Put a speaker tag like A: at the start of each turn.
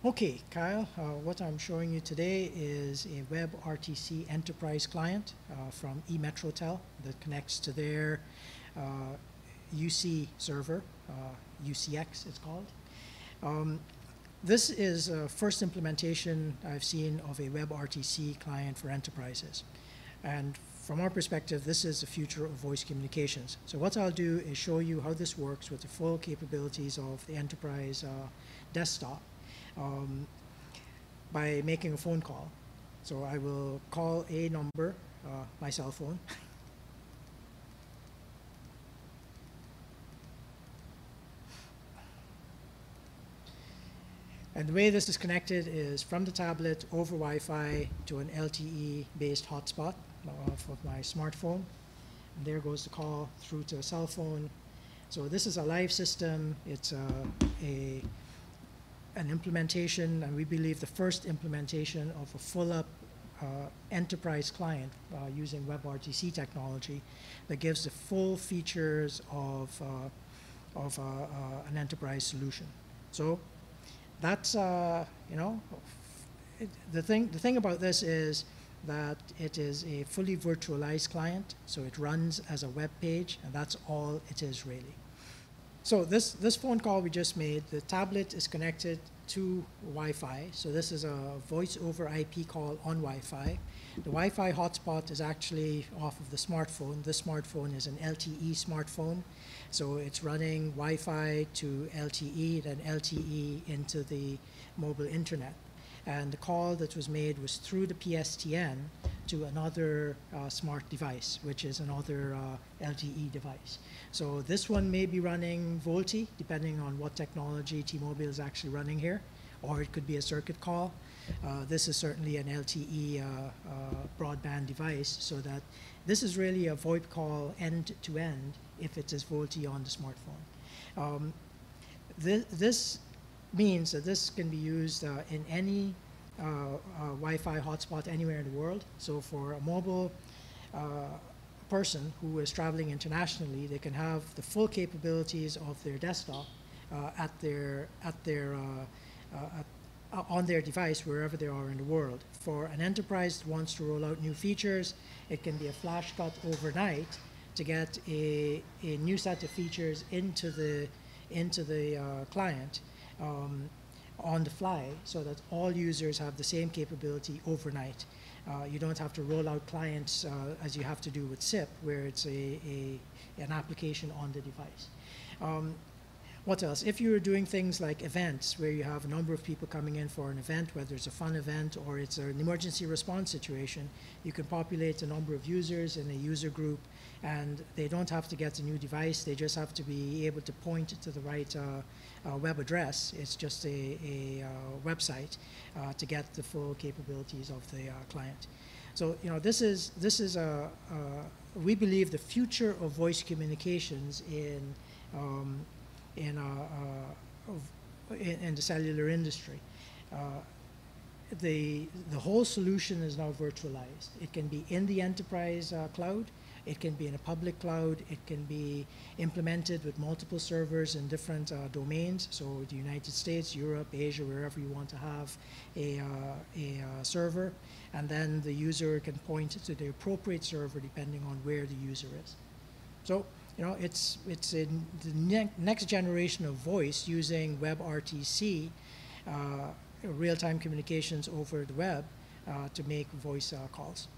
A: Okay, Kyle, what I'm showing you today is a WebRTC enterprise client from E-Metro Tel that connects to their UC server, UCX it's called. This is a first implementation I've seen of a WebRTC client for enterprises. And from our perspective, this is the future of voice communications. So what I'll do is show you how this works with the full capabilities of the enterprise desktop by making a phone call. So I will call a number, my cell phone. And the way this is connected is from the tablet over Wi-Fi to an LTE-based hotspot off of my smartphone. And there goes the call through to a cell phone. So this is a live system. It's an implementation, and we believe the first implementation of a full-up enterprise client using WebRTC technology that gives the full features of an enterprise solution. So that's you know, the thing about this is that it is a fully virtualized client, so it runs as a web page, and that's all it is really. So this phone call we just made, the tablet is connected to Wi-Fi. So this is a voice over IP call on Wi-Fi. The Wi-Fi hotspot is actually off of the smartphone. This smartphone is an LTE smartphone. So it's running Wi-Fi to LTE, then LTE into the mobile internet. And the call that was made was through the PSTN to another smart device, which is another LTE device. So this one may be running VoLTE, depending on what technology T-Mobile is actually running here, or it could be a circuit call. This is certainly an LTE broadband device, so that this is really a VoIP call end-to-end if it is VoLTE on the smartphone. This means that this can be used in any Wi-Fi hotspot anywhere in the world. So for a mobile person who is traveling internationally, they can have the full capabilities of their desktop on their device wherever they are in the world. For an enterprise that wants to roll out new features, it can be a flash cut overnight to get a new set of features into the client on the fly, so that all users have the same capability overnight. You don't have to roll out clients as you have to do with SIP, where it's an application on the device. What else? If you're doing things like events, where you have a number of people coming in for an event, whether it's a fun event or it's an emergency response situation, you can populate a number of users in a user group, and they don't have to get a new device. They just have to be able to point to the right web address. It's just a website to get the full capabilities of the client. So this is we believe the future of voice communications in the cellular industry. The whole solution is now virtualized. It can be in the enterprise cloud. It can be in a public cloud. It can be implemented with multiple servers in different domains. So the United States, Europe, Asia, wherever you want to have a server. And then the user can point to the appropriate server depending on where the user is. So it's in the next generation of voice using WebRTC, real-time communications over the web to make voice calls.